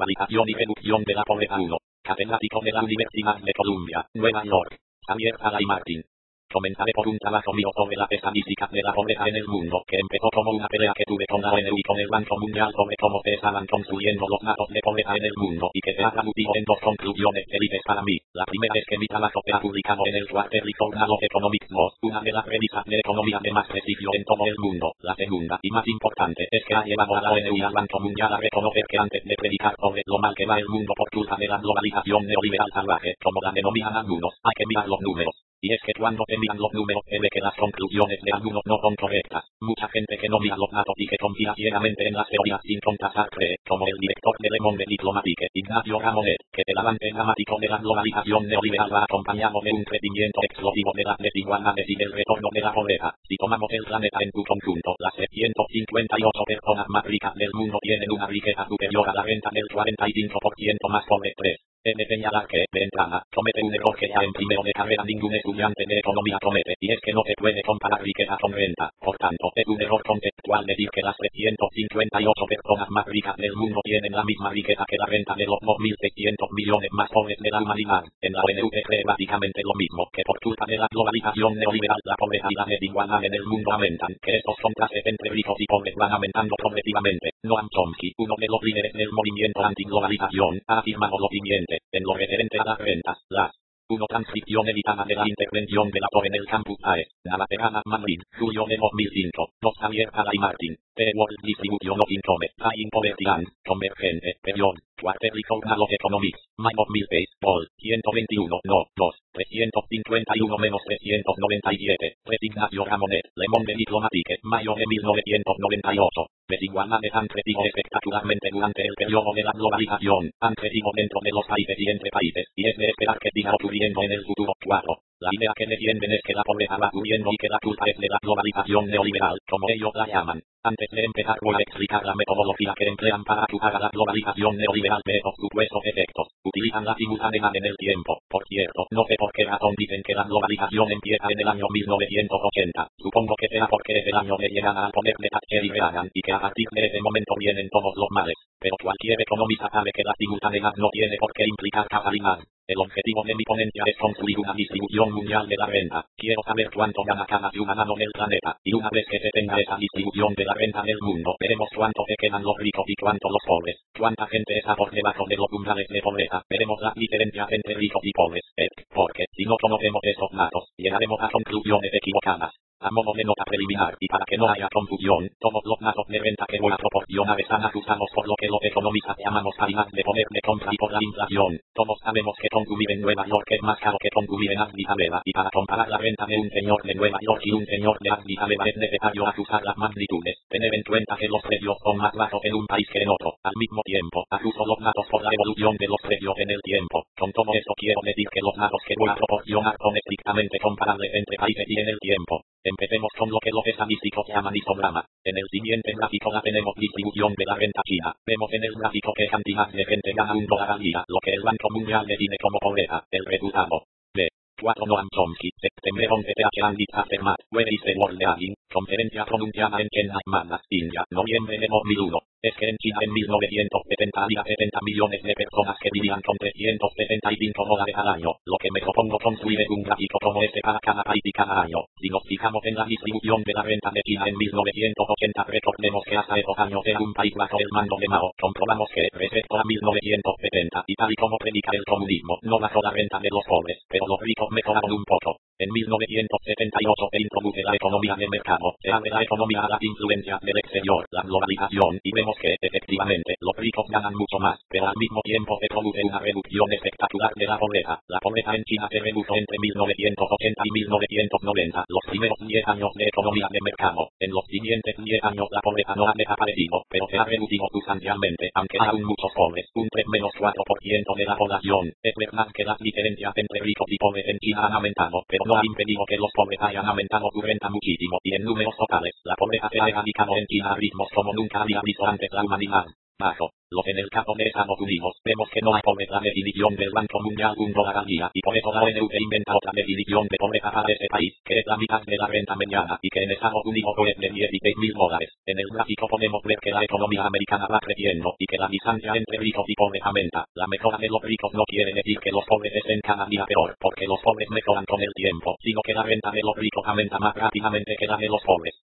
globalización y reducción de la pobreza 1. Catedrático de la Universidad de Columbia, Nueva York. Javier Sala y Martin. Comenzaré por un trabajo mío sobre las estadísticas de la pobreza en el mundo, que empezó como una pelea que tuve con la ONU y con el Banco Mundial sobre cómo se estaban construyendo los datos de pobreza en el mundo y que se ha traducido en dos conclusiones felices para mí. La primera es que mi trabajo se ha publicado en el Quarterly Journal of Economics 2, una de las revistas de economía de más prestigio en todo el mundo. La segunda, y más importante, es que ha llevado a la ONU y al Banco Mundial a reconocer que antes de predicar sobre lo mal que va el mundo por culpa de la globalización neoliberal salvaje, como la denominan algunos, hay que mirar los números. Y es que cuando se miran los números se ve que las conclusiones de algunos no son correctas. Mucha gente que no mira los datos y que confía ciegamente en las teorías sin contrastar cree, como el director de Le Monde Diplomatique, Ignacio Ramonet, que el avance dramático de la globalización neoliberal va acompañado de un crecimiento explosivo de las desigualdades y del retorno de la pobreza. Si tomamos el planeta en su conjunto, las 358 personas más ricas del mundo tienen una riqueza superior a la renta del 45% más pobre. 3. He de señalar que, de entrada, comete un error que ya en primero de carrera ningún estudiante de economía comete, y es que no se puede comparar riqueza con renta. Por tanto, es un error conceptual decir que las 358 personas más ricas del mundo tienen la misma riqueza que la renta de los 2.600 millones más pobres de la humanidad. En la ONU se cree básicamente lo mismo, que por culpa de la globalización neoliberal la pobreza y la desigualdad en el mundo aumentan, que estos contrastes entre ricos y pobres van aumentando progresivamente. Noam Chomsky, uno de los líderes del movimiento antiglobalización, ha afirmado lo siguiente. En lo referente a las rentas, las 1. Transcripción editada de la intervención de la POE en el campus AE, Navaterana, Madrid, julio de 2005. 2. Javier Sala y Martin. The World Distribution of Income, High Poverty and Convergence, Period, Quarterly Journal of Economics, May 2006, Vol. 121, no, 2, 351-397. Ignacio Ramonet, Le Monde Diplomatique, mayo de 1998. Desigualdades han crecido espectacularmente durante el periodo de la globalización, han crecido dentro de los países y entre países, y es de esperar que siga ocurriendo en el futuro. 4. La idea que defienden es que la pobreza va subiendo y que la culpa es de la globalización neoliberal, como ellos la llaman. Antes de empezar voy a explicar la metodología que emplean para acusar a la globalización neoliberal de estos supuestos efectos. Utilizan la simultaneidad en el tiempo. Por cierto, no sé por qué razón dicen que la globalización empieza en el año 1980. Supongo que será porque es el año de llegada al poder de Thatcher y Reagan y que a partir de ese momento vienen todos los males. Pero cualquier economista sabe que la simultaneidad no tiene por qué implicar causalidad. El objetivo de mi ponencia es construir una distribución mundial de la renta. Quiero saber cuánto gana cada ciudadano del planeta, y una vez que se tenga esa distribución de la renta del mundo, veremos cuánto se quedan los ricos y cuánto los pobres. Cuánta gente está por debajo de los umbrales de pobreza. Veremos las diferencias entre ricos y pobres. Porque, si no conocemos esos datos, llegaremos a conclusiones equivocadas. A modo de nota preliminar, y para que no haya confusión, todos los datos de renta que voy a proporcionar están ajustados por lo que los economistas llamamos paridad de poder de compra y por la inflación. Todos sabemos que consumir en Nueva York es más caro que consumir en Addis Abeba, y para comparar la renta de un señor de Nueva York y un señor de Addis Abeba es necesario ajustar las magnitudes. Tener en cuenta que los precios son más bajos en un país que en otro. Al mismo tiempo, ajusto los datos por la evolución de los precios en el tiempo. Con todo esto quiero decir que los datos que voy a proporcionar son estrictamente comparables entre países y en el tiempo. Empecemos con lo que los estadísticos llaman histograma. En el siguiente gráfico la tenemos distribución de la renta china. Vemos en el gráfico que cantidad de gente gana $1 al día, lo que el Banco Mundial define como pobreza. El resultado. B. 4. Noam Chomsky, septiembre 11. Th. and its aftermath, Where is the World Leading? Conferencia pronunciada en Chennai, Madras, India, noviembre de 2001. Es que en China en 1970 había 70 millones de personas que vivían con $375 al año. Lo que me propongo construir es un gráfico como este para cada país y cada año. Si nos fijamos en la distribución de la renta de China en 1980, recordemos que hasta esos años era un país bajo el mando de Mao. Comprobamos que, respecto a 1970, y tal y como predica el comunismo, no bajó la renta de los pobres, pero los ricos mejoraron un poco. En 1978 se introduce la economía de mercado, se abre la economía a las influencias del exterior, la globalización, y vemos que, efectivamente, los ricos ganan mucho más, pero al mismo tiempo se produce una reducción espectacular de la pobreza. La pobreza en China se redujo entre 1980 y 1990, los primeros 10 años de economía de mercado. En los siguientes 10 años la pobreza no ha desaparecido, pero se ha reducido sustancialmente, aunque hay aún muchos pobres, un 3-4% de la población. Es verdad que las diferencias entre ricos y pobres en China han aumentado, pero no ha impedido que los pobres hayan aumentado su renta muchísimo, y en números totales, la pobreza se ha erradicado en China a ritmos como nunca había visto antes la humanidad. bajo. Lo que en el caso de Estados Unidos vemos que no hay pobreza. La definición del Banco Mundial $1 al día, y por eso la ONU inventa otra definición de pobreza para ese país, que es la mitad de la renta mediana, y que en Estados Unidos es de $16.000. En el gráfico podemos ver que la economía americana va creciendo, y que la distancia entre ricos y pobres aumenta. La mejora de los ricos no quiere decir que los pobres estén cada día peor, porque los pobres mejoran con el tiempo, sino que la renta de los ricos aumenta más rápidamente que la de los pobres.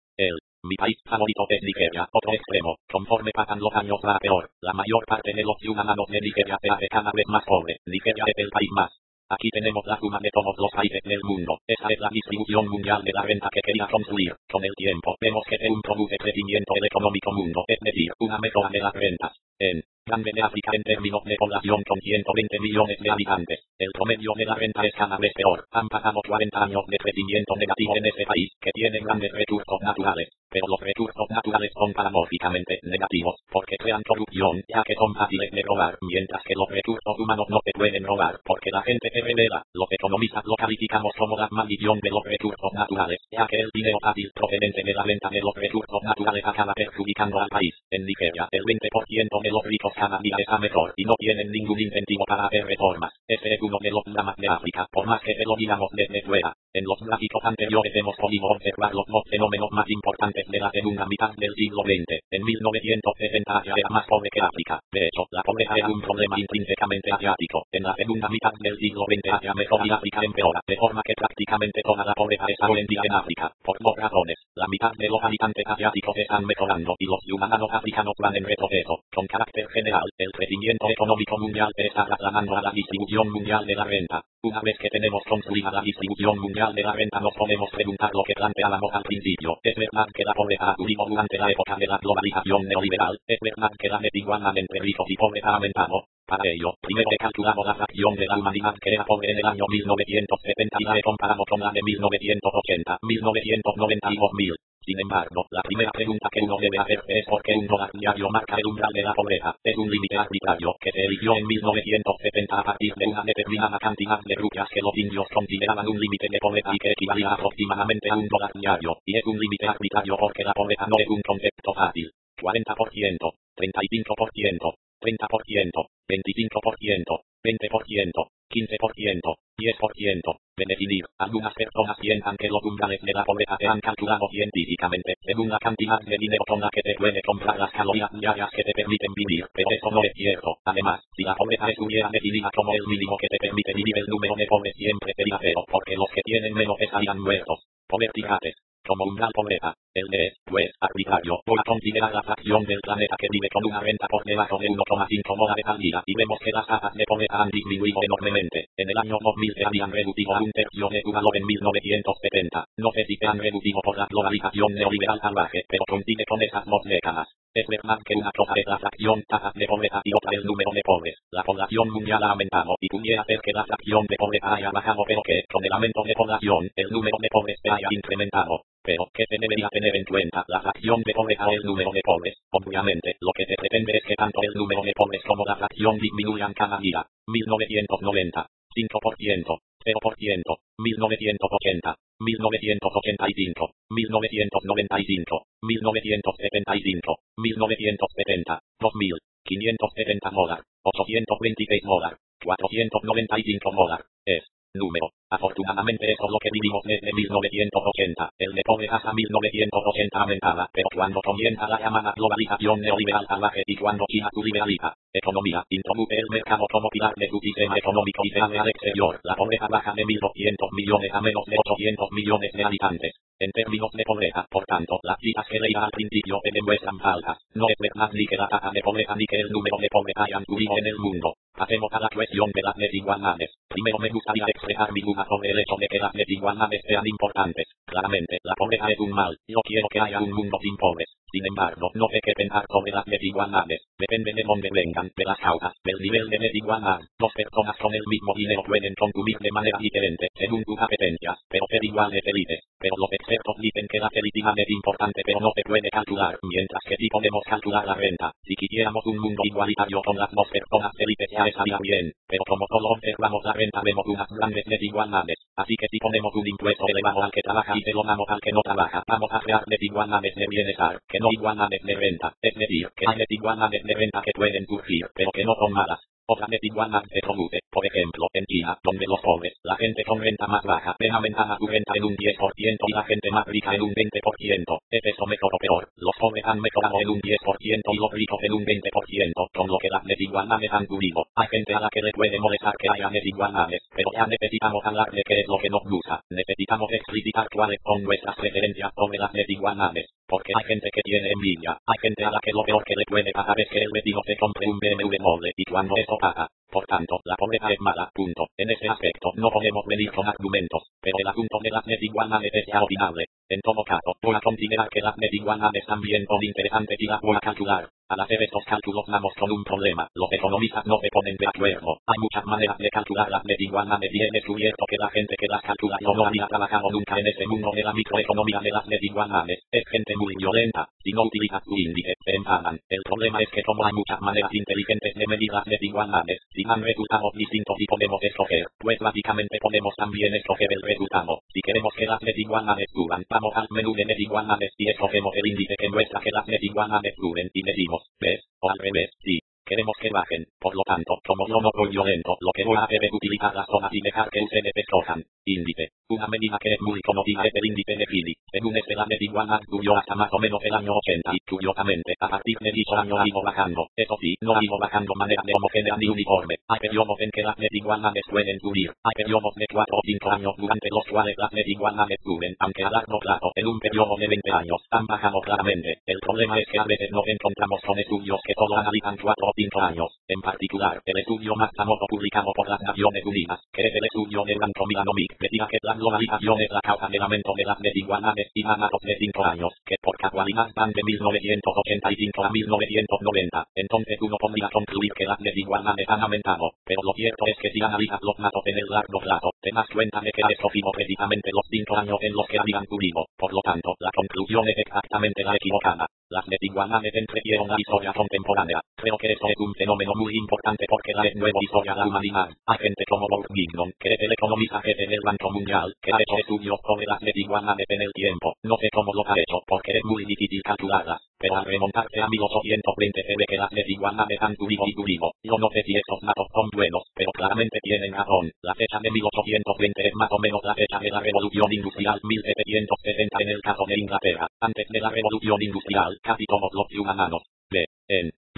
Mi país favorito es Nigeria, otro extremo. Conforme pasan los años va peor. La mayor parte de los ciudadanos de Nigeria se hace cada vez más pobre. Nigeria es el país más. Aquí tenemos la suma de todos los países del mundo. Esta es la distribución mundial de la renta que quería construir. Con el tiempo, vemos que según produce crecimiento el económico mundo, es decir, una mejora de las rentas. En Grande de África en términos de población con 120 millones de habitantes, el promedio de la renta es cada vez peor. Han pasado 40 años de crecimiento negativo en este país, que tiene grandes recursos naturales. Pero los recursos naturales son paradójicamente negativos, porque crean corrupción, ya que son fáciles de robar, mientras que los recursos humanos no se pueden robar, porque la gente se revela. Los economistas lo calificamos como la maldición de los recursos naturales, ya que el dinero fácil procedente de la venta de los recursos naturales acaba perjudicando al país. En Nigeria, el 20% de los ricos cada día está mejor, y no tienen ningún incentivo para hacer reformas. Ese es uno de los dramas de África, por más que se lo digamos desde fuera. En los gráficos anteriores hemos podido observar los dos fenómenos más importantes de la segunda mitad del siglo XX. En 1960 Asia era más pobre que África. De hecho, la pobreza era un problema intrínsecamente asiático. En la segunda mitad del siglo XX Asia mejora y África empeora, de forma que prácticamente toda la pobreza está hoy en día en África. Por dos razones. La mitad de los habitantes asiáticos están mejorando y los ciudadanos africanos van en retroceso. Con carácter general, el crecimiento económico mundial se está trasladando a la distribución mundial de la renta. Una vez que tenemos construida la distribución mundial de la renta nos podemos preguntar lo que planteábamos al principio. ¿Es verdad que la pobreza surgió durante la época de la globalización neoliberal? ¿Es verdad que la desigualdad entre ricos y pobres ha aumentado? Para ello, primero he calculado la fracción de la humanidad que era pobre en el año 1970 y la he comparado con la de 1980, 1990 y 2000. Sin embargo, la primera pregunta que uno debe hacerse es por qué $1 diario marca el umbral de la pobreza. Es un límite arbitrario que se eligió en 1970 a partir de una determinada cantidad de rupias que los indios consideraban un límite de pobreza y que equivalía aproximadamente a $1 diario. Y es un límite arbitrario porque la pobreza no es un concepto fácil. 40%, 35%, 30%, 25%, 20%, 15%, 10%. De definir, algunas personas piensan que los umbrales de la pobreza se han calculado científicamente, según la cantidad de dinero con la que se puede comprar las calorías diarias que te permiten vivir, pero eso no es cierto. Además, si la pobreza estuviera definida como el mínimo que te permite vivir, el número de pobres siempre sería cero, porque los que tienen menos estarían muertos. Povertirates. Como umbral pobreza, el de es, pues, arbitrario, por considerar la fracción del planeta que vive con una renta por debajo de $1,5 al día, y vemos que las tasas de pobreza han disminuido enormemente. En el año 2000 se habían reducido a un tercio de su valor en 1970. No sé si se han reducido por la globalización neoliberal salvaje, pero coincide con esas dos décadas. Es verdad que una cosa es la fracción tasas de pobreza y otra el número de pobres. La población mundial ha aumentado y pudiera ser que la fracción de pobreza haya bajado, pero que, con el aumento de población, el número de pobres se haya incrementado. Pero, ¿qué se debería tener en cuenta? ¿La fracción de pobreza o el número de pobres? Obviamente, lo que se pretende es que tanto el número de pobres como la fracción disminuyan cada día. 1990, 5%, 0%, 1980, 1985, 1995, 1975, 1970, 2000, $570, $826, $495. Es número. Afortunadamente eso es lo que vivimos desde 1980. El de pobreza hasta 1980 aumentaba, pero cuando comienza la llamada globalización neoliberal salvaje y cuando China su liberaliza economía, introduce el mercado como pilar de su sistema económico y se abre al exterior, la pobreza baja de 1.200 millones a menos de 800 millones de habitantes. En términos de pobreza, por tanto, las cifras que leía al principio se demuestran falsas. No es verdad ni que la tasa de pobreza ni que el número de pobres hayan subido en el mundo. Pasemos a la cuestión de las desigualdades. Primero me gustaría expresar mi duda sobre el hecho de que las desigualdades sean importantes. Claramente, la pobreza es un mal. Yo quiero que haya un mundo sin pobres. Sin embargo, no sé qué pensar sobre las desigualdades. Depende de dónde vengan, de las causas, del nivel de desigualdad. Dos personas con el mismo dinero pueden consumir de manera diferente, según sus apetencias, pero ser iguales élites. Pero los expertos dicen que la felicidad es importante pero no se puede calcular, mientras que sí podemos calcular la renta. Si quisiéramos un mundo igualitario con las dos personas élites ya estaría bien, pero como solo observamos la renta vemos unas grandes desigualdades, así que si ponemos un impuesto elevado al que trabaja y se lo damos al que no trabaja, vamos a crear desigualdades de bienestar, que no igualdades de renta, es decir, que hay desigualdades de renta que pueden surgir, pero que no son malas. Otra desigualdad se produce, por ejemplo, en China, donde los pobres, la gente con renta más baja, ven aumentada su renta en un 10% y la gente más rica en un 20%. ¿Es eso mejor o peor? Los pobres han mejorado en un 10% y los ricos en un 20%, con lo que las desigualdades han subido. Hay gente a la que le puede molestar que haya desigualdades, pero ya necesitamos hablar de qué es lo que nos gusta. Necesitamos explicitar cuáles son nuestras preferencias sobre las desigualdades. Porque hay gente que tiene envidia, hay gente a la que lo peor que le puede pasar es que el vecino se compre un BMW doble y cuando eso pasa, por tanto, la pobreza es mala, punto. En ese aspecto no podemos venir con argumentos, pero el asunto de las desigualdades es ya opinable. En todo caso, voy a considerar que las desigualdades también son interesantes y las voy a calcular. Al hacer estos cálculos damos con un problema. Los economistas no se ponen de acuerdo. Hay muchas maneras de calcular las desigualdades y he descubierto que la gente que las calcula no había trabajado nunca en ese mundo de la microeconomía de las desigualdades. Es gente muy violenta. Si no utilizas tu índice, se enfadan. El problema es que como hay muchas maneras inteligentes de medir las desigualdades, si dan resultados distintos y podemos escoger, pues básicamente podemos también escoger el resultado. Si queremos que las desigualdades suban, vamos al menú de desigualdades y escogemos el índice que muestra que las desigualdades suben y decimos, ¿ves? O al revés, sí. Queremos que bajen. Por lo tanto, como yo no soy violento, lo que voy a hacer es utilizar las zonas y dejar que ustedes escojan. Índice. Una medida que es muy conocida es el índice de Gini. Según este la desigualdad subió hasta más o menos el año 80 y, curiosamente, a partir de dicho año ha ido bajando. Eso sí, no ha ido bajando de manera homogénea ni uniforme. Hay periodos en que las desigualdades pueden subir. Hay periodos de 4 o 5 años durante los cuales las desigualdades suben, aunque a largo plazo, en un periodo de 20 años, han bajado claramente. El problema es que a veces nos encontramos con estudios que solo analizan 4 o 5 años. En particular, el estudio más famoso publicado por las Naciones Unidas, que es el estudio de Blanco Milanovic, decía que la globalización es la causa del aumento de las desigualdades y más a los de 5 años, que por casualidad van de 1985 a 1990. Entonces uno podría concluir que las desigualdades han aumentado, pero lo cierto es que si analizas los datos en el largo plazo, te das cuenta de que ha escogido precisamente los 5 años en los que habían subido. Por lo tanto, la conclusión es exactamente la equivocada. Las desigualdades entrevieron la historia contemporánea. Creo que eso es un fenómeno muy importante porque la es nueva historia de la humanidad. Hay gente como Bob Gignon, que es el economista jefe del Banco Mundial, que ha hecho estudios sobre las desigualdades en el tiempo. No sé cómo lo ha hecho porque es muy difícil calcularlas, pero al remontarse a 1820 se ve que las desigualdades han subido y subido. Yo no sé si estos datos son buenos, pero claramente tienen razón. La fecha de 1820 es más o menos la fecha de la Revolución Industrial 1760 en el caso de Inglaterra. Antes de la Revolución Industrial, casi todos los ciudadanos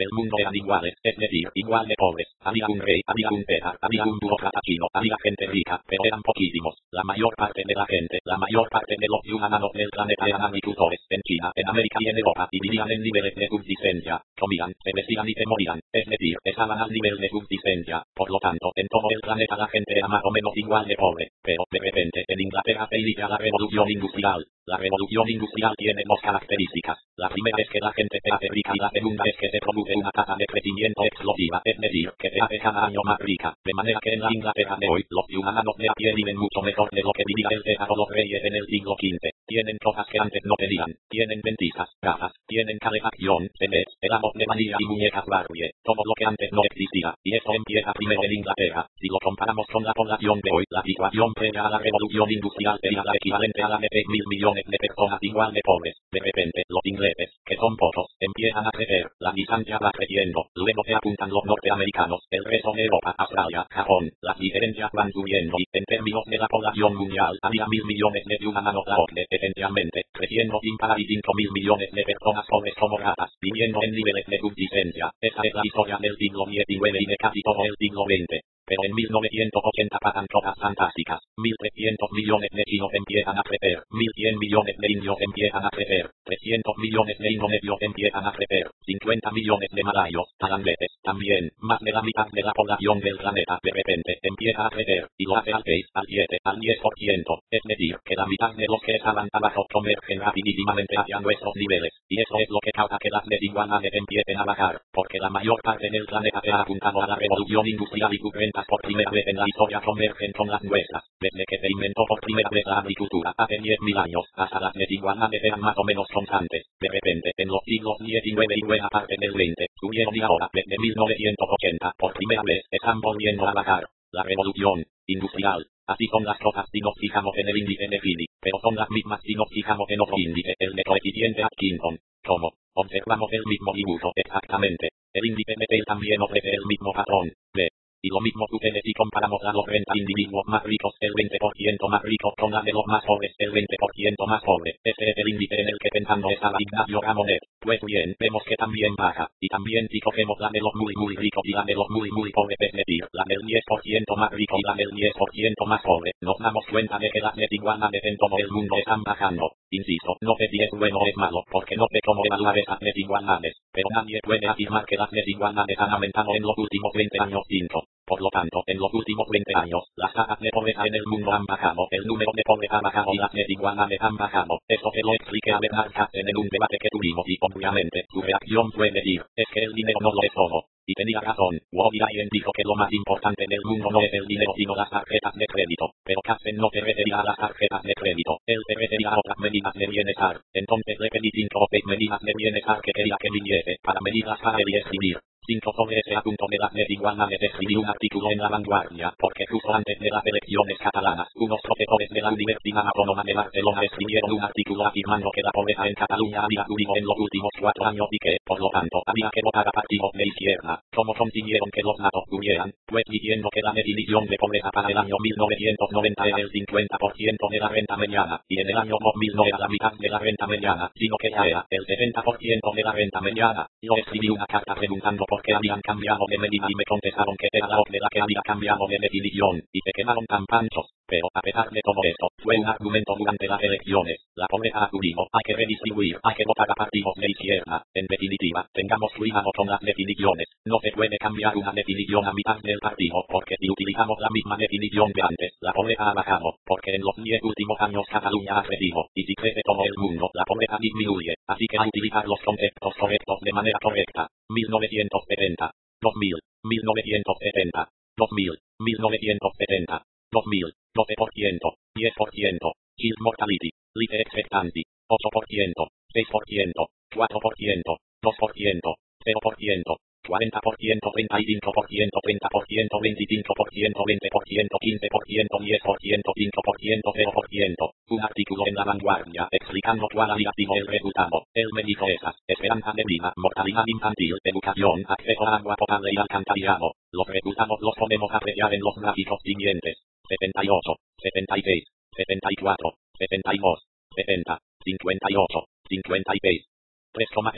del mundo eran iguales, es decir, igual de pobres. Había un rey, había un césar, había un burócrata chino, había gente rica, pero eran poquísimos. La mayor parte de la gente, la mayor parte de los ciudadanos del planeta eran agricultores, en China, en América y en Europa, y vivían en niveles de subsistencia. Comían, se vestían y se morían, es decir, estaban al nivel de subsistencia. Por lo tanto, en todo el planeta la gente era más o menos igual de pobre. Pero, de repente, en Inglaterra se inicia la revolución industrial. La revolución industrial tiene dos características. La primera es que la gente se hace rica y la segunda es que se produce una tasa de crecimiento explosiva, es decir, que se hace cada año más rica. De manera que en la Inglaterra de hoy, los ciudadanos de a pie viven mucho mejor de lo que vivía el César o los reyes en el siglo XV. Tienen cosas que antes no tenían. Tienen dentistas, gafas, tienen calefacción, CDs, helados de vanilla y muñecas Barbie. Todo lo que antes no existía. Y eso empieza primero en Inglaterra. Si lo comparamos con la población de hoy, la situación previa a la revolución industrial sería la equivalente a la de 6.000 millones de personas igual de pobres. De repente, los ingleses, que son pocos, empiezan a crecer. La distancia va creciendo. Luego se apuntan los norteamericanos, el resto de Europa, Australia, Japón. Las diferencias van subiendo y, en términos de la población mundial, había 1.000 millones de ciudadanos la OCDE, esencialmente, creciendo sin parar y 5.000 millones de personas pobres como ratas, viviendo en niveles de subsistencia. Esa es la historia del siglo XIX y de casi todo el siglo XX. Pero en 1980 pasan cosas fantásticas. 1.300 millones de chinos empiezan a crecer, 1.100 millones de indios empiezan a crecer, 300 millones de indonesios empiezan a crecer, 50 millones de malayos, tailandeses, también, más de la mitad de la población del planeta de repente empieza a crecer, y lo hace al 6, al 7, al 10%, es decir, que la mitad de los que estaban abajo convergen rapidísimamente hacia nuestros niveles, y eso es lo que causa que las desigualdades empiecen a bajar, porque la mayor parte del planeta se ha apuntado a la revolución industrial y su renta raza por primera vez en la historia convergen con las nuestras. Desde que se inventó por primera vez la agricultura, hace 10.000 años, hasta las desigualdades eran más o menos constantes. De repente, en los siglos 19 y buena parte del 20, subieron y ahora, desde 1980, por primera vez, están volviendo a bajar. La revolución industrial. Así son las cosas si nos fijamos en el índice de Gini, pero son las mismas si nos fijamos en otro índice, el de coeficiente Atkinson. ¿Cómo? Observamos el mismo dibujo, exactamente. El índice de Pell también ofrece el mismo patrón. B. Y lo mismo sucede si comparamos a los 30 individuos más ricos, el 20% más ricos, con la de los más pobres, el 20% más pobre. Ese es el índice en el que pensando estaba Ignacio Ramonet. Pues bien, vemos que también baja. Y también si cogemos la de los muy ricos y la de los muy pobres, es decir, la del 10% más rico y la del 10% más pobre, nos damos cuenta de que las desigualdades en todo el mundo están bajando. Insisto, no sé si es bueno o es malo, porque no sé cómo evaluar esas desigualdades, pero nadie puede afirmar que las desigualdades han aumentado en los últimos 20 años 5. Por lo tanto, en los últimos 20 años, las tasas de pobreza en el mundo han bajado, el número de pobres ha bajado y las desigualdades han bajado. Esto se lo expliqué a Bernard Kasten en un debate que tuvimos y obviamente, su reacción fue decir, es que el dinero no lo es todo. Y tenía razón. Woody Allen dijo que lo más importante del mundo no es el dinero sino las tarjetas de crédito. Pero Kasten no se refería a las tarjetas de crédito, él se refería a otras medidas de bienestar. Entonces le pedí 5 o 6 medidas de bienestar que quería que viniese para medirlas para él y escribir 5 sobre ese asunto de las desigualdades. Escribí un artículo en La Vanguardia, porque justo antes de las elecciones catalanas, unos profesores de la Universidad Autónoma de Barcelona escribieron un artículo afirmando que la pobreza en Cataluña había subido en los últimos 4 años y que, por lo tanto, había que votar a partidos de izquierda. ¿Cómo consiguieron que los datos tuvieran? Pues diciendo que la definición de pobreza para el año 1990 era el 50% de la renta mediana, y en el año 2000 no era la mitad de la renta mediana, sino que ya era el 70% de la renta mediana. Yo escribí una carta preguntando por qué habían cambiado de medida y me contestaron que era la OCDE la que había cambiado de definición, y se quedaron tan panchos. Pero, a pesar de todo esto, fue un argumento durante las elecciones. La pobreza ha subido, hay que redistribuir, hay que votar a partidos de izquierda. En definitiva, tengamos cuidado con las definiciones. No se puede cambiar una definición a mitad del partido, porque si utilizamos la misma definición de antes, la pobreza ha bajado, porque en los 10 últimos años Cataluña ha crecido, y si crece todo el mundo, la pobreza disminuye. Así que hay que utilizar los conceptos correctos de manera correcta. 1970, 2000, 1970, 2000, 1970, 2000, 12%, 10%, child mortality, life expectancy, 8%, 6%, 4%, 2%, 0%, 40%, 35%, 30%, 25%, 20%, 15%, 10%, 5%, 0%. Un artículo en La Vanguardia explicando cuál había sido el resultado. Él me dijo esas: esperanza de vida, mortalidad infantil, educación, acceso a agua potable y alcantarillado. Los resultados los podemos apreciar en los gráficos siguientes: 78, 76, 74, 72, 70, 58, 56. 3,000,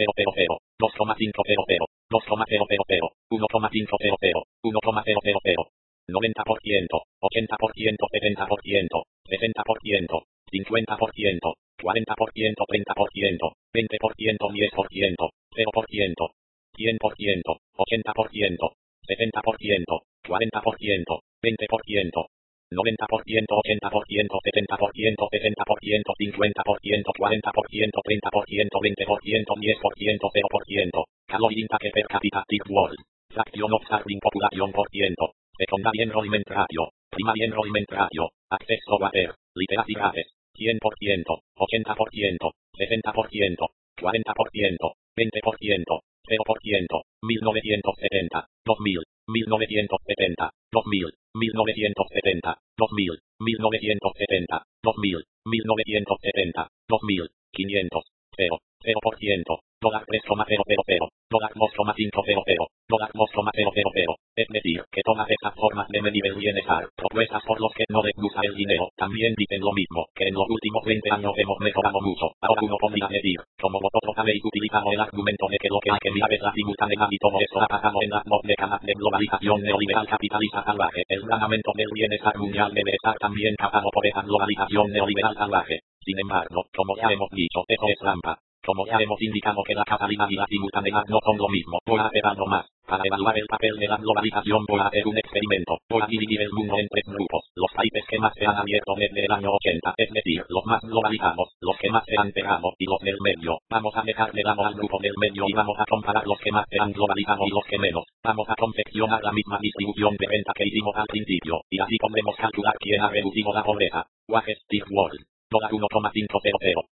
2,500, 2,000, 1,500, 1,000, 90%, 80%, 70%, 60%, 50%, 40%, 30%, 20%, 10%, 0%, 100%, 80%, 70%, 40%, 20%. 90%, 80%, 70%, 60%, 50%, 40%, 30%, 20%, 10%, 0%. Calorie intake per capita Tick World. Fraction of starving population por ciento. Secondary enrollment ratio. Primary enrollment ratio. Access to water. Literacy rate. 100%, 80%, 60%, 40%, 20%, 0%, 1970, 2000, 1970, 2000, 1970, 2000, 1970, 2000, 1970, 2000, 500, 0, 0%, dólar 3,000, dólar 2,500, dólar 2,000. Es decir, que todas esas formas de medir el bienestar, propuestas por los que no les gusta el dinero, también dicen lo mismo, que en los últimos 20 años hemos mejorado mucho. Ahora uno podría decir, como vosotros habéis utilizado el argumento de que lo que hay que mirar es la simultaneidad y todo eso ha pasado en las 2 décadas de globalización neoliberal capitalista salvaje, el gran aumento del bienestar mundial debe estar también capado por esa globalización neoliberal salvaje. Sin embargo, como ya hemos dicho, eso es trampa. Como ya hemos indicado que la causalidad y la simultaneidad no son lo mismo, voy a hacer algo más. Para evaluar el papel de la globalización voy a hacer un experimento. Voy a dividir el mundo en 3 grupos. Los países que más se han abierto desde el año 80, es decir, los más globalizados, los que más se han pegado, y los del medio. Vamos a dejar de lado al grupo del medio y vamos a comparar los que más se han globalizado y los que menos. Vamos a confeccionar la misma distribución de renta que hicimos al principio, y así podremos calcular quién ha reducido la pobreza. Wages Steve World. $1,500.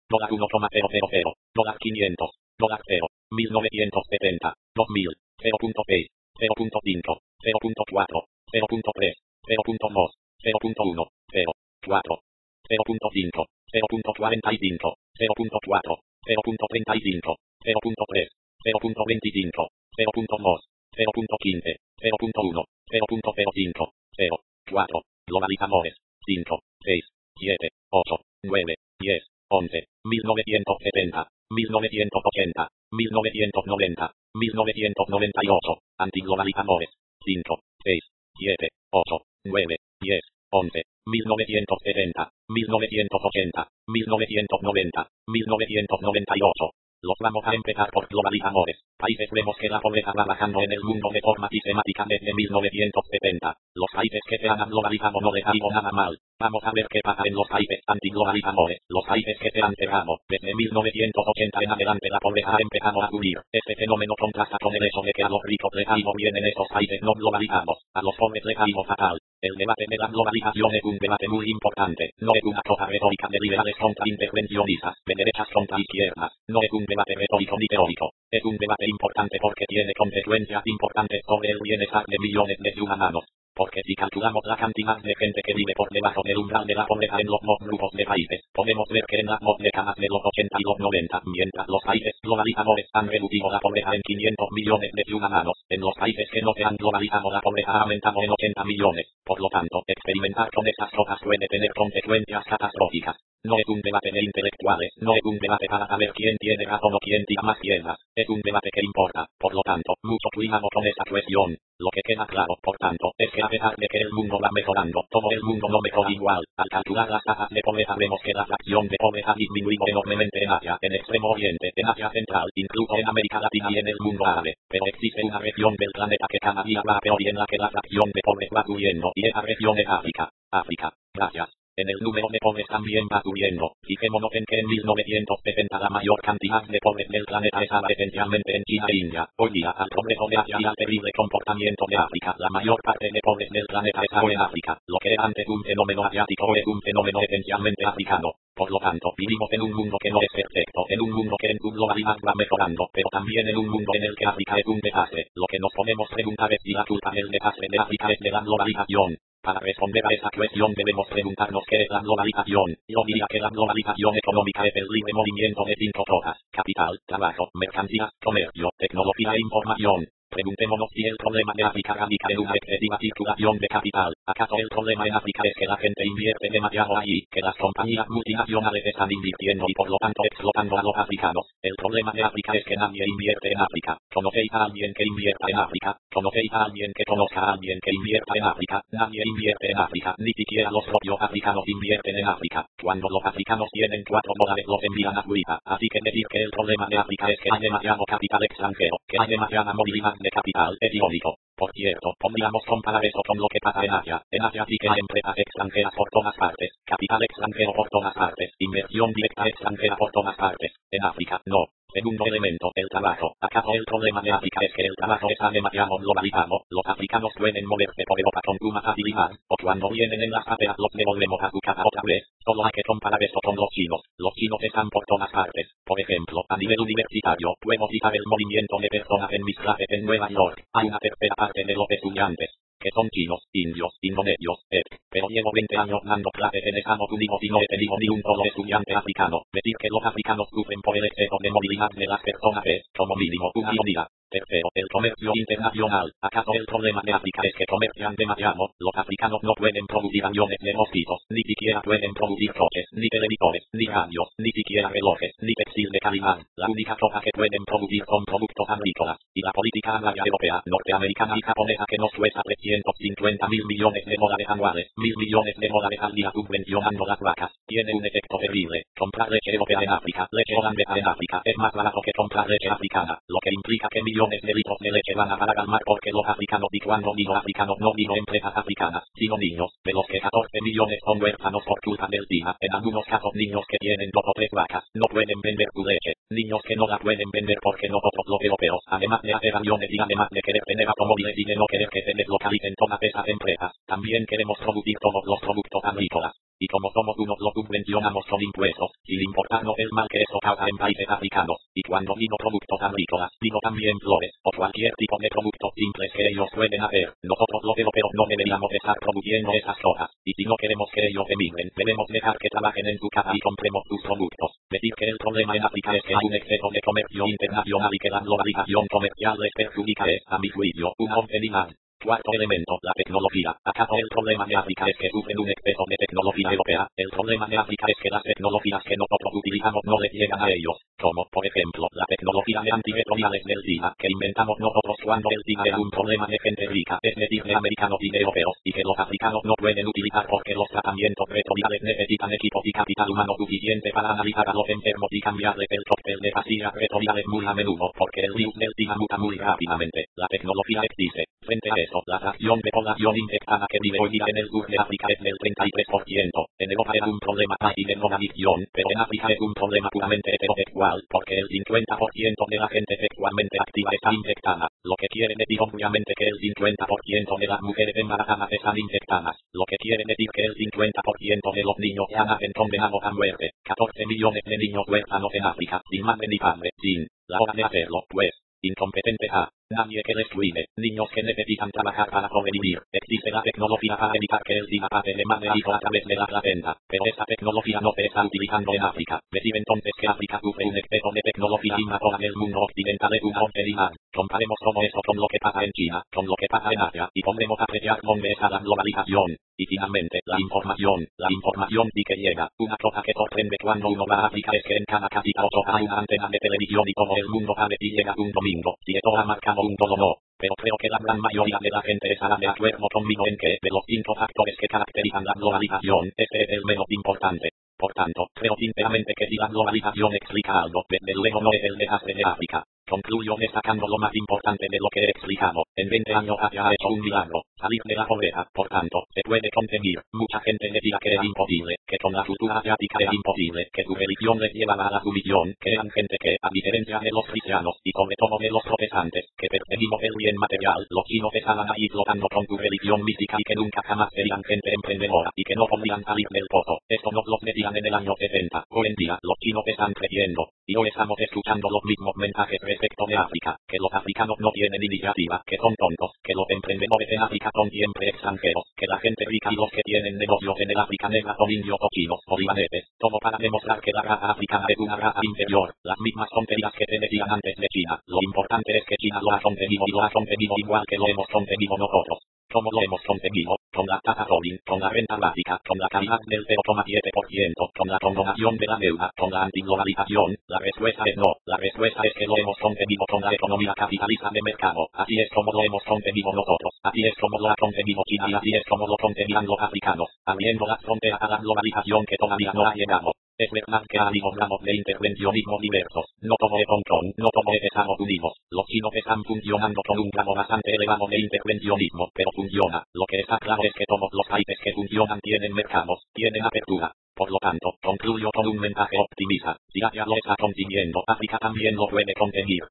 $1,000. $500. $0. 1970. 2000. 0.6. 0.5. 0.4. 0.3. 0.2. 0.1. 0. 4. 0.5. 0.45. 0.4. 0.35. 0.3. 0.25. 0.2. 0.15. 0.1. 0.05. 0. 4. Globalizadores. 5. 6. 7. 8. 9. 10. 11. 1970. 1980. 1990. 1998. Antiglobalizadores. 5. 6. 7. 8. 9. 10. 11. 1970. 1980. 1990. 1998. Los vamos a empezar por globalizadores. Países vemos que la pobreza va bajando en el mundo de forma sistemática desde 1970. Los países que se han globalizado no les ha ido nada mal. Vamos a ver qué pasa en los países antiglobalizadores. Los países que se han pegado. Desde 1980 en adelante la pobreza ha empezado a subir. Este fenómeno contrasta con el hecho de que a los ricos les ha ido bien en estos países no globalizados. A los pobres les ha ido fatal. El debate de la globalización es un debate muy importante. No es una cosa retórica de liberales contra intervencionistas, de derechas contra izquierdas. No es un debate retórico ni teórico. Es un debate importante porque tiene consecuencias importantes sobre el bienestar de millones de ciudadanos. Porque si calculamos la cantidad de gente que vive por debajo del umbral de la pobreza en los dos grupos de países, podemos ver que en las dos décadas de los 80 y los 90, mientras los países globalizadores han reducido la pobreza en 500 millones de ciudadanos, en los países que no se han globalizado la pobreza ha aumentado en 80 millones. Por lo tanto, experimentar con estas cosas puede tener consecuencias catastróficas. No es un debate de intelectuales, no es un debate para saber quién tiene razón o quién tira más piedras, es un debate que importa. Por lo tanto, mucho cuidado con esta cuestión. Lo que queda claro, por tanto, es que a pesar de que el mundo va mejorando, todo el mundo no mejora igual. Al calcular las tasas de pobreza vemos que la fracción de pobres ha disminuido enormemente en Asia, en Extremo Oriente, en Asia Central, incluso en América Latina y en el mundo árabe. Pero existe una región del planeta que cada día va peor y en la que la fracción de pobres va subiendo, y esa región es África. África. Gracias. En el número de pobres también va subiendo. Fijémonos en que en 1970 la mayor cantidad de pobres del planeta estaba esencialmente en China e India. Hoy día, al progreso de Asia y al terrible comportamiento de África, la mayor parte de pobres del planeta está en África. Lo que era antes un fenómeno asiático es un fenómeno esencialmente africano. Por lo tanto, vivimos en un mundo que no es perfecto, en un mundo que en su globalidad va mejorando, pero también en un mundo en el que África es un desastre. Lo que nos podemos preguntar es si la culpa del desastre de África es de la globalización. Para responder a esa cuestión debemos preguntarnos qué es la globalización. Yo diría que la globalización económica es el libre movimiento de 5 cosas: capital, trabajo, mercancías, comercio, tecnología e información. Preguntémonos si el problema de África radica en una excesiva circulación de capital. ¿Acaso el problema en África es que la gente invierte demasiado allí, que las compañías multinacionales están invirtiendo y por lo tanto explotando a los africanos? El problema de África es que nadie invierte en África. ¿Conocéis a alguien que invierta en África? ¿Conocéis a alguien que conozca a alguien que invierta en África? Nadie invierte en África, ni siquiera los propios africanos invierten en África. Cuando los africanos tienen $4 los envían a Suiza. Así que decir que el problema de África es que hay demasiado capital extranjero, que hay demasiada movilidad de capital, es irónico. Por cierto, podríamos comparar eso con lo que pasa en Asia. En Asia sí que hay empresas extranjeras por todas partes, capital extranjero por todas partes, inversión directa extranjera por todas partes. En África, no. Segundo elemento, el trabajo. ¿Acaso el problema de África es que el trabajo está demasiado globalizado? Los africanos pueden moverse por Europa con suma facilidad, o cuando vienen en las pateas los devolvemos a su casa otra vez. Solo hay que comparar esto con los chinos. Los chinos están por todas partes. Por ejemplo, a nivel universitario, puedo citar el movimiento de personas en mis clases en Nueva York. Hay una tercera parte de los estudiantes que son chinos, indios, indonesios, pero llevo 20 años dando clases en Estados Unidos y no he tenido ni un solo estudiante africano. Decir que los africanos sufren por el exceso de movilidad de las personas es, como mínimo, una ironía. Tercero, el comercio internacional. ¿Acaso el problema de África es que comercian demasiado? Los africanos no pueden producir aviones de mosquitos, ni siquiera pueden producir coches, ni televisores, ni radios, ni siquiera relojes, ni textil de calidad. La única cosa que pueden producir son productos agrícolas. Y la política agraria europea, norteamericana y japonesa que nos cuesta 350.000 millones de dólares anuales, 1.000 millones de dólares al día subvencionando las vacas, tiene un efecto terrible. Comprar leche europea en África, leche holandesa en África, es más barato que comprar leche africana, lo que implica que millones de litros de leche van a parar al mar porque los africanos, y cuando digo africanos no digo empresas africanas, sino niños, de los que 14 millones son huérfanos por culpa del SIDA, en algunos casos niños que tienen 2 o 3 vacas, no pueden vender su leche, niños que no la pueden vender porque nosotros los europeos, además de hacer aviones y además de querer tener automóviles y de no querer que se deslocalicen todas esas empresas, también queremos producir todos los productos agrícolas. Y como somos unos, los subvencionamos con impuestos, sin importarnos el mal que eso causa en países africanos. Y cuando digo productos agrícolas, digo también flores, o cualquier tipo de productos simples que ellos pueden hacer. Nosotros los europeos no deberíamos estar produciendo esas cosas. Y si no queremos que ellos emigren, debemos dejar que trabajen en su casa y compremos sus productos. Decir que el problema en África es que hay un exceso de comercio internacional y que la globalización comercial les perjudica es, a mi juicio, una obscenidad. Cuarto elemento, la tecnología. ¿Acaso el problema de África es que sufren un exceso de tecnología europea? El problema de África es que las tecnologías que nosotros utilizamos no les llegan a ellos, como, por ejemplo, la tecnología de antirretrovirales del SIDA, que inventamos nosotros cuando el SIDA era un problema de gente rica, es decir, de americanos y de europeos, y que los africanos no pueden utilizar porque los tratamientos retrovirales necesitan equipos y capital humano suficiente para analizar a los enfermos y cambiarles el cóctel de pastillas retrovirales muy a menudo, porque el virus del SIDA muta muy rápidamente. La tecnología existe. Frente a eso, la fracción de población infectada que vive hoy día en el sur de África es del 33%. En Europa era un problema fácil de drogadicción, pero en África es un problema puramente heterosexual, porque el 50% de la gente sexualmente activa está infectada, lo que quiere decir obviamente que el 50% de las mujeres embarazadas están infectadas, lo que quiere decir que el 50% de los niños ya nacen condenados a muerte. 14 millones de niños huérfanos en África, sin madre ni padre, sin la hora de hacerlo, pues. Incompetentes a nadie que les cuide, niños que necesitan trabajar para sobrevivir. Existe la tecnología para evitar que el SIDA pase de madre a hijo a través de la placenta, pero esta tecnología no se está utilizando en África. Decir entonces que África sufre un exceso de tecnología invasora del mundo occidental es una obscenidad. Comparemos todo eso con lo que pasa en China, con lo que pasa en Asia, y podremos apreciar dónde está la globalización. Y finalmente, la información sí que llega. Una cosa que sorprende cuando uno va a África es que en cada casita o hay una antena de televisión y todo el mundo sabe si llega un domingo, si esto ha marcado un todo o no. Pero creo que la gran mayoría de la gente estará de acuerdo conmigo en que, de los 5 factores que caracterizan la globalización, este es el menos importante. Por tanto, creo sinceramente que si la globalización explica algo, desde luego no es el desastre de África. Concluyo destacando lo más importante de lo que he explicado. En 20 años Asia ha hecho un milagro, salir de la pobreza. Por tanto, se puede conseguir. Mucha gente decía que era imposible, que con la cultura asiática era imposible, que su religión les llevaba a la sumisión, que eran gente que, a diferencia de los cristianos, y sobre todo de los protestantes, que perseguimos el bien material, los chinos estaban ahí flotando con su religión mística y que nunca jamás serían gente emprendedora, y que no podían salir del pozo. Esto nos lo decían en el año 70. Hoy en día, los chinos están creciendo, y hoy estamos escuchando los mismos mensajes respecto de África, que los africanos no tienen iniciativa, que son tontos, que los emprendedores en África son siempre extranjeros, que la gente rica y los que tienen negocios en el África negra son indios o chinos o libaneses, todo para demostrar que la raza africana es una raza inferior, las mismas tonterías que se decían antes de China. Lo importante es que China lo ha conseguido y lo ha conseguido igual que lo hemos conseguido nosotros. ¿Cómo lo hemos conseguido? Con la tasa Tobin, con la renta básica, con la calidad del 0,7%, con la condonación de la deuda, con la antiglobalización. La respuesta es no. La respuesta es que lo hemos conseguido con la economía capitalista de mercado. Así es como lo hemos conseguido nosotros. Así es como lo ha conseguido China y así es como lo conseguirán los africanos, abriendo las fronteras a la globalización que todavía no ha llegado. Es verdad que ha habido grados de intervencionismo diversos. No todo es Hong Kong, no todo es Estados Unidos. Los chinos están funcionando con un grado bastante elevado de intervencionismo, pero funciona. Lo que está claro es que todos los países que funcionan tienen mercados, tienen apertura. Por lo tanto, concluyo con un mensaje optimista. Si Asia lo está consiguiendo, África también lo puede conseguir.